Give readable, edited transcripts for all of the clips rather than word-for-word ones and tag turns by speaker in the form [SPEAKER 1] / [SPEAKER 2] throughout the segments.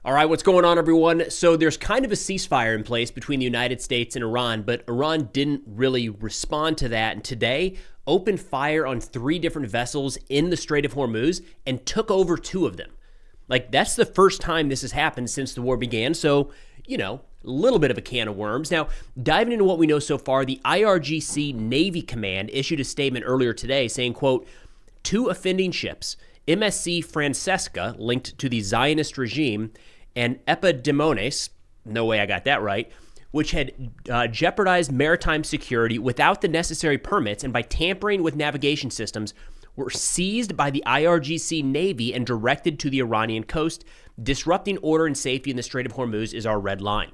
[SPEAKER 1] All right, what's going on, everyone? So there's kind of a ceasefire in place between the United States and Iran, but Iran didn't really respond to that. And today, opened fire on 3 different vessels in the Strait of Hormuz and took over 2 of them. Like, that's the first time this has happened since the war began. So, a little bit of a can of worms. Now, diving into what we know so far, the IRGC Navy Command issued a statement earlier today saying, quote, 2 offending ships, MSC Francesca, linked to the Zionist regime, and Epidemiones, no way I got that right, which had jeopardized maritime security without the necessary permits and by tampering with navigation systems, were seized by the IRGC Navy and directed to the Iranian coast. Disrupting order and safety in the Strait of Hormuz is our red line.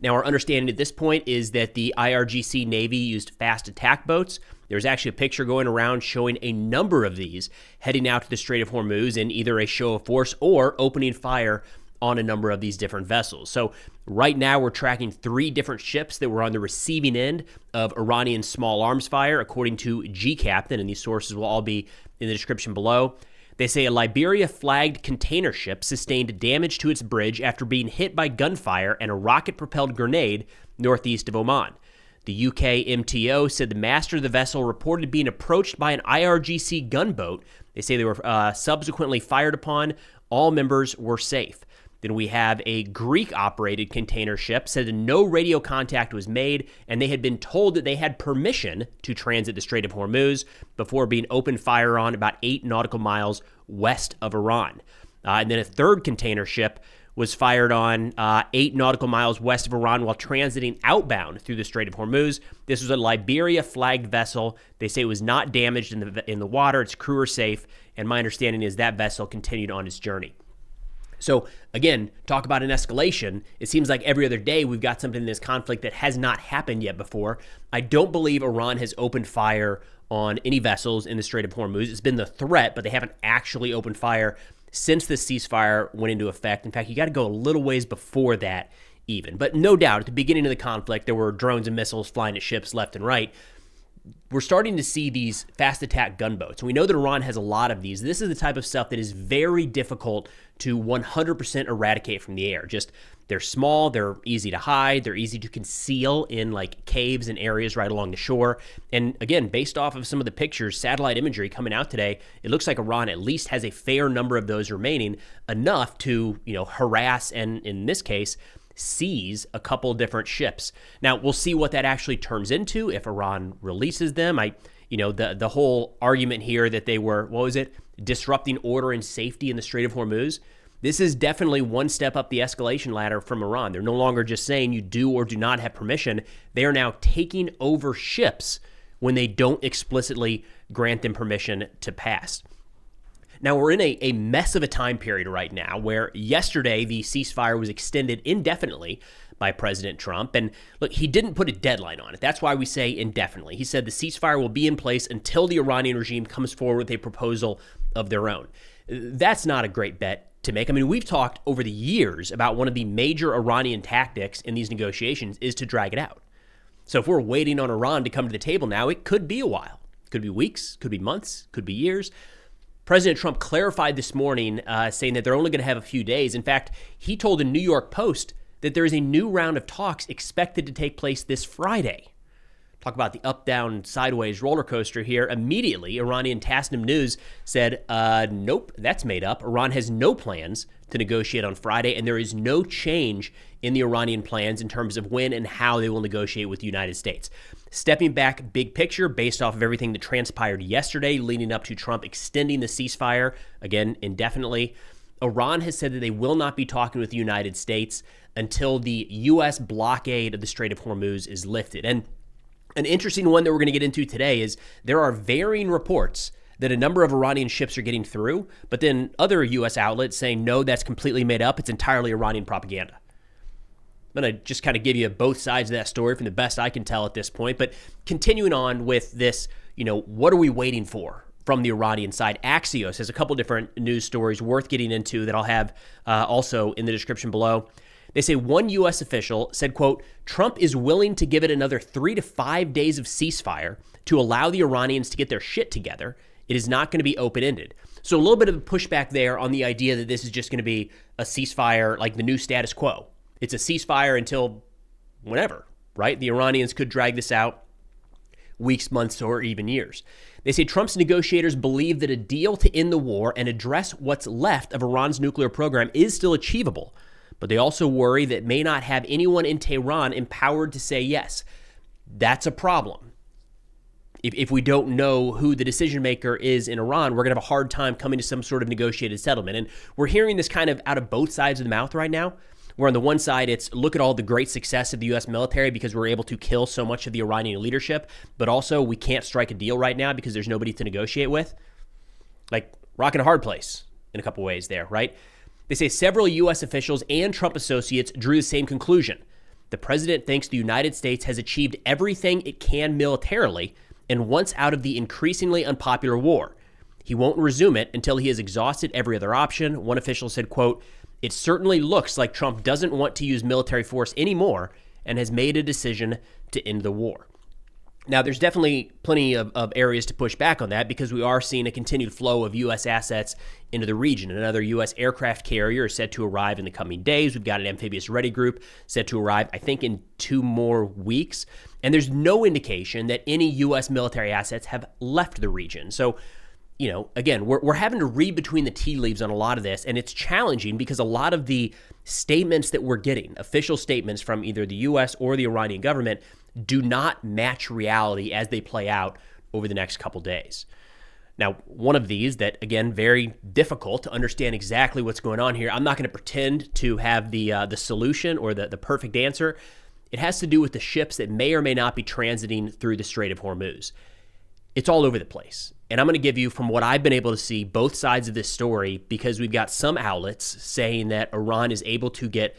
[SPEAKER 1] Now, our understanding at this point is that the IRGC Navy used fast attack boats. There's actually a picture going around showing a number of these heading out to the Strait of Hormuz in either a show of force or opening fire on a number of these different vessels. So right now we're tracking 3 different ships that were on the receiving end of Iranian small arms fire, according to G-Captain, and these sources will all be in the description below. They say a Liberia-flagged container ship sustained damage to its bridge after being hit by gunfire and a rocket-propelled grenade northeast of Oman. The UK MTO said the master of the vessel reported being approached by an IRGC gunboat. They say they were subsequently fired upon. All members were safe. Then we have a Greek-operated container ship said that no radio contact was made, and they had been told that they had permission to transit the Strait of Hormuz before being opened fire on about 8 nautical miles west of Iran. And then a third container ship was fired on 8 nautical miles west of Iran while transiting outbound through the Strait of Hormuz. This was a Liberia-flagged vessel. They say it was not damaged in the water. Its crew are safe, and my understanding is that vessel continued on its journey. So again, talk about an escalation. It seems like every other day we've got something in this conflict that has not happened yet before. I don't believe Iran has opened fire on any vessels in the Strait of Hormuz. It's been the threat, but they haven't actually opened fire since the ceasefire went into effect. In fact, you got to go a little ways before that even. But no doubt, at the beginning of the conflict, there were drones and missiles flying at ships left and right. We're starting to see these fast attack gunboats. And we know that Iran has a lot of these. This is the type of stuff that is very difficult to 100% eradicate from the air. Just, they're small, they're easy to hide, they're easy to conceal in like caves and areas right along the shore. And again, based off of some of the pictures, satellite imagery coming out today, it looks like Iran at least has a fair number of those remaining, enough to, harass and, in this case, seize a couple different ships. Now, we'll see what that actually turns into if Iran releases them. The whole argument here that they were, disrupting order and safety in the Strait of Hormuz. This is definitely one step up the escalation ladder from Iran. They're no longer just saying you do or do not have permission. They are now taking over ships when they don't explicitly grant them permission to pass. Now, we're in a mess of a time period right now where yesterday the ceasefire was extended indefinitely by President Trump. And look, he didn't put a deadline on it. That's why we say indefinitely. He said the ceasefire will be in place until the Iranian regime comes forward with a proposal of their own. That's not a great bet to make. I mean, we've talked over the years about one of the major Iranian tactics in these negotiations is to drag it out. So if we're waiting on Iran to come to the table now, it could be a while. It could be weeks, could be months, could be years. President Trump clarified this morning, saying that they're only going to have a few days. In fact, he told the New York Post that there is a new round of talks expected to take place this Friday. Talk about the up, down, sideways roller coaster here. Immediately, Iranian Tasnim News said, nope, that's made up. Iran has no plans to negotiate on Friday, and there is no change in the Iranian plans in terms of when and how they will negotiate with the United States. Stepping back, big picture, based off of everything that transpired yesterday leading up to Trump extending the ceasefire, again, indefinitely, Iran has said that they will not be talking with the United States until the U.S. blockade of the Strait of Hormuz is lifted. And an interesting one that we're going to get into today is there are varying reports that a number of Iranian ships are getting through, but then other U.S. outlets saying, no, that's completely made up. It's entirely Iranian propaganda. I'm going to just kind of give you both sides of that story from the best I can tell at this point. But continuing on with this, what are we waiting for from the Iranian side? Axios has a couple different news stories worth getting into that I'll have also in the description below. They say one U.S. official said, quote, Trump is willing to give it another 3 to 5 days of ceasefire to allow the Iranians to get their shit together. It is not going to be open-ended. So a little bit of a pushback there on the idea that this is just going to be a ceasefire like the new status quo. It's a ceasefire until whenever, right? The Iranians could drag this out weeks, months, or even years. They say Trump's negotiators believe that a deal to end the war and address what's left of Iran's nuclear program is still achievable, but they also worry that may not have anyone in Tehran empowered to say yes. That's a problem. If we don't know who the decision maker is in Iran, we're going to have a hard time coming to some sort of negotiated settlement. And we're hearing this kind of out of both sides of the mouth right now, where on the one side, it's look at all the great success of the U.S. military because we're able to kill so much of the Iranian leadership, but also we can't strike a deal right now because there's nobody to negotiate with. Like rock in a hard place in a couple ways there, right? They say several U.S. officials and Trump associates drew the same conclusion. The president thinks the United States has achieved everything it can militarily and wants out of the increasingly unpopular war. He won't resume it until he has exhausted every other option. One official said, quote, "It certainly looks like Trump doesn't want to use military force anymore and has made a decision to end the war." Now, there's definitely plenty of areas to push back on that because we are seeing a continued flow of U.S. assets into the region. Another U.S. aircraft carrier is set to arrive in the coming days. We've got an amphibious ready group set to arrive, I think, in 2 more weeks. And there's no indication that any U.S. military assets have left the region. So, you know, again, we're having to read between the tea leaves on a lot of this, and it's challenging because a lot of the statements that we're getting, official statements from either the U.S. or the Iranian government, do not match reality as they play out over the next couple days. Now, one of these that, again, very difficult to understand exactly what's going on here. I'm not going to pretend to have the solution or the perfect answer. It has to do with the ships that may or may not be transiting through the Strait of Hormuz. It's all over the place. And I'm going to give you, from what I've been able to see, both sides of this story because we've got some outlets saying that Iran is able to get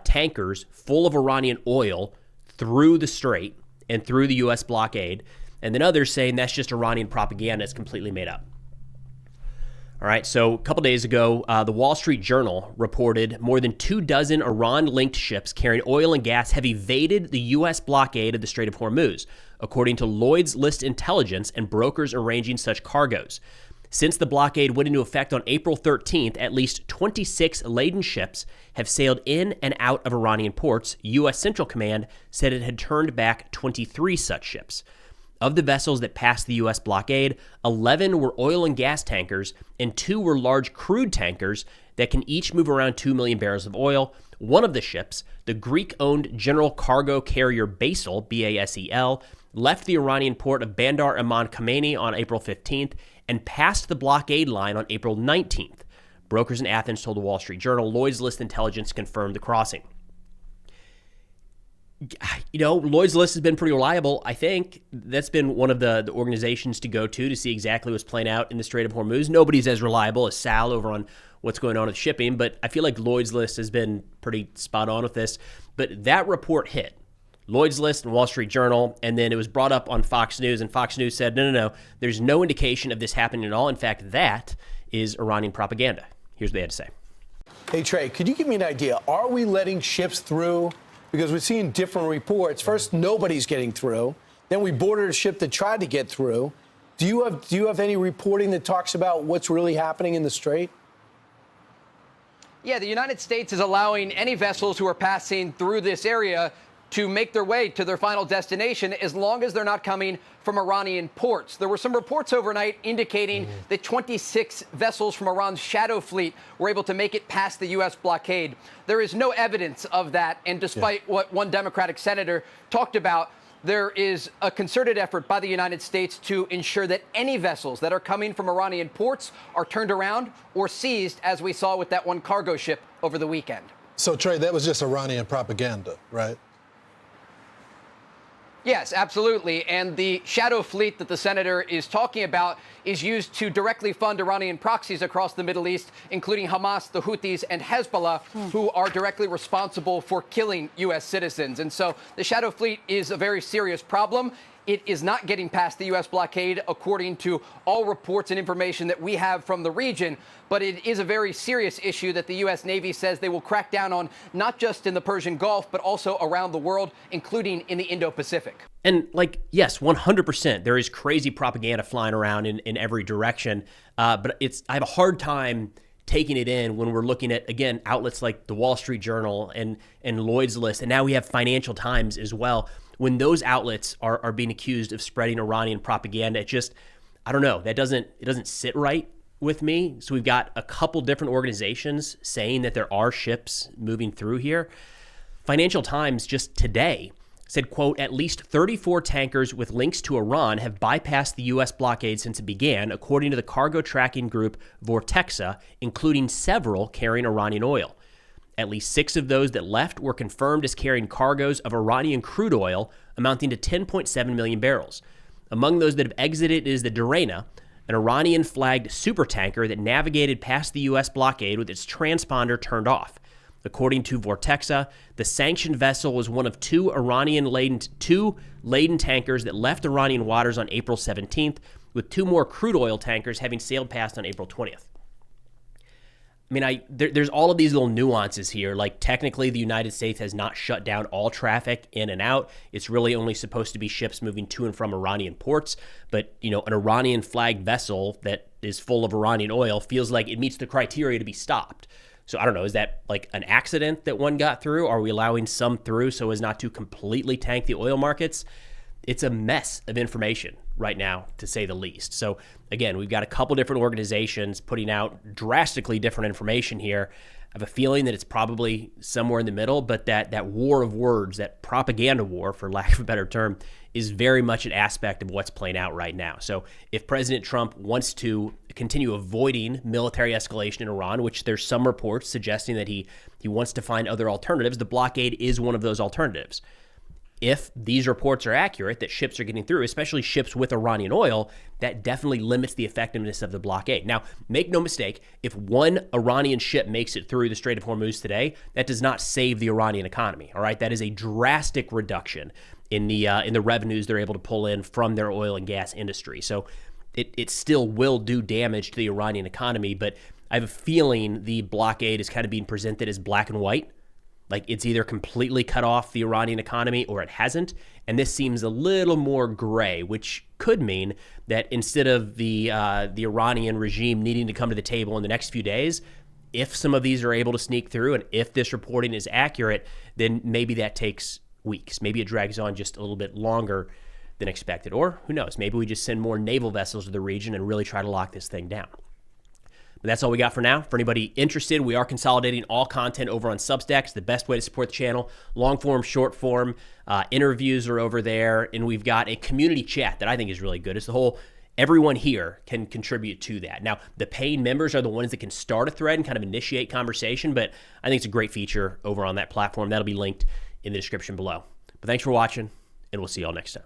[SPEAKER 1] tankers full of Iranian oil through the strait and through the U.S. blockade, and then others saying that's just Iranian propaganda. It's completely made up. All right, so a couple days ago, the Wall Street Journal reported more than 24 Iran-linked ships carrying oil and gas have evaded the U.S. blockade of the Strait of Hormuz, according to Lloyd's List Intelligence and brokers arranging such cargoes. Since the blockade went into effect on April 13th, at least 26 laden ships have sailed in and out of Iranian ports. U.S. Central Command said it had turned back 23 such ships. Of the vessels that passed the U.S. blockade, 11 were oil and gas tankers, and 2 were large crude tankers that can each move around 2 million barrels of oil. One of the ships, the Greek-owned general cargo carrier Basel, B-A-S-E-L, left the Iranian port of Bandar Imam Khomeini on April 15th and passed the blockade line on April 19th. Brokers in Athens told the Wall Street Journal. Lloyd's List Intelligence confirmed the crossing. You know, Lloyd's List has been pretty reliable. I think that's been one of the organizations to go to see exactly what's playing out in the Strait of Hormuz. Nobody's as reliable as Sal over on what's going on with shipping, but I feel like Lloyd's List has been pretty spot on with this. But that report hit Lloyd's List and Wall Street Journal, and then it was brought up on Fox News, and Fox News said, no, there's no indication of this happening at all. In fact, that is Iranian propaganda. Here's what they had to say.
[SPEAKER 2] Hey, Trey, could you give me an idea? Are we letting ships through? Because we're seeing different reports. First, nobody's getting through. Then we boarded a ship that tried to get through. Do you have any reporting that talks about what's really happening in the Strait?
[SPEAKER 3] Yeah, the United States is allowing any vessels who are passing through this area to make their way to their final destination as long as they're not coming from Iranian ports. There were some reports overnight indicating that 26 vessels from Iran's shadow fleet were able to make it past the U.S. blockade. There is no evidence of that, and despite what one Democratic senator talked about, there is a concerted effort by the United States to ensure that any vessels that are coming from Iranian ports are turned around or seized, as we saw with that one cargo ship over the weekend.
[SPEAKER 4] So, Trey, that was just Iranian propaganda, right?
[SPEAKER 3] Yes, absolutely. And the shadow fleet that the senator is talking about is used to directly fund Iranian proxies across the Middle East, including Hamas, the Houthis, and Hezbollah, who are directly responsible for killing U.S. citizens. And so the shadow fleet is a very serious problem. it is not getting past the U.S. blockade, according to all reports and information that we have from the region. But it is a very serious issue that the U.S. Navy says they will crack down on, not just in the Persian Gulf, but also around the world, including in the Indo-Pacific.
[SPEAKER 1] And yes, 100%, there is crazy propaganda flying around in every direction. But I have a hard time taking it in when we're looking at, again, outlets like the Wall Street Journal and Lloyd's List, and now we have Financial Times as well. When those outlets are being accused of spreading Iranian propaganda, I don't know, it doesn't sit right with me. So we've got a couple different organizations saying that there are ships moving through here. Financial Times just today said, quote, at least 34 tankers with links to Iran have bypassed the U.S. blockade since it began, according to the cargo tracking group Vortexa, including several carrying Iranian oil. At least 6 of those that left were confirmed as carrying cargoes of Iranian crude oil amounting to 10.7 million barrels. Among those that have exited is the Durena, an Iranian-flagged supertanker that navigated past the U.S. blockade with its transponder turned off. According to Vortexa, the sanctioned vessel was one of two laden tankers that left Iranian waters on April 17th, with 2 more crude oil tankers having sailed past on April 20th. I mean, there's all of these little nuances here. Like, technically, the United States has not shut down all traffic in and out. It's really only supposed to be ships moving to and from Iranian ports. But, an Iranian-flagged vessel that is full of Iranian oil feels like it meets the criteria to be stopped. So I don't know, is that like an accident that one got through? Are we allowing some through so as not to completely tank the oil markets? It's a mess of information right now, to say the least. So again, we've got a couple different organizations putting out drastically different information here. I have a feeling that it's probably somewhere in the middle, but that war of words, that propaganda war, for lack of a better term, is very much an aspect of what's playing out right now. So if President Trump wants to continue avoiding military escalation in Iran, which there's some reports suggesting that he wants to find other alternatives, the blockade is one of those alternatives. If these reports are accurate, that ships are getting through, especially ships with Iranian oil, that definitely limits the effectiveness of the blockade. Now, make no mistake, if one Iranian ship makes it through the Strait of Hormuz today, that does not save the Iranian economy, all right? That is a drastic reduction in the revenues they're able to pull in from their oil and gas industry. So it still will do damage to the Iranian economy, but I have a feeling the blockade is kind of being presented as black and white. Like, it's either completely cut off the Iranian economy or it hasn't. And this seems a little more gray, which could mean that instead of the Iranian regime needing to come to the table in the next few days, if some of these are able to sneak through and if this reporting is accurate, then maybe that takes weeks. Maybe it drags on just a little bit longer than expected. Or who knows, maybe we just send more naval vessels to the region and really try to lock this thing down. But that's all we got for now. For anybody interested, we are consolidating all content over on Substack. It's the best way to support the channel. Long form, short form, interviews are over there. And we've got a community chat that I think is really good. It's the whole, everyone here can contribute to that. Now, the paying members are the ones that can start a thread and kind of initiate conversation, but I think it's a great feature over on that platform. That'll be linked in the description below. But thanks for watching, and we'll see y'all next time.